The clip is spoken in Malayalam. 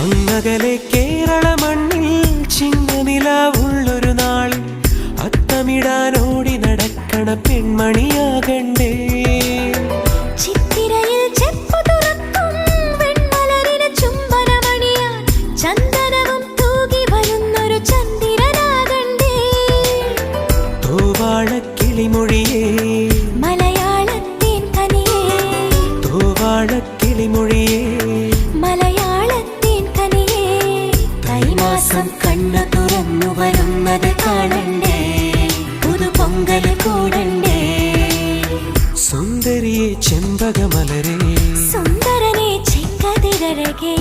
അങ്ങകലെ കേരള മണ്ണിൽ ചിങ്ങനിലാവുള്ളൊരു നാളിൽ അത്തമിടാനോടി നടക്കണ പെൺമണിയാകണ്ടേ. ചിത്തിരയിൽ ചെപ്പു തുറക്കും വെൺമലരിന് ചുംബനമണിയാൻ ചന്ദനവും തൂകി വരുന്നൊരു ചന്ദ്രനാകണ്ടേ. തൂവാളക്കിളിമൊഴിയേ മലയാളത്തിൻ കനിയേ, തൂവാളക്കിളിമൊഴിയേ മലയാളത്തിൻ കനിയേ. തൈമാസം കണ്ണു തുറന്നു വരുന്നത് കാണണ്ടേ, പുതുപൊങ്കല് കൂടണ്ടേ. സുന്ദരിയെ ചെമ്പകമലരേ, സുന്ദരനെ ചെങ്കതിരഴകേ.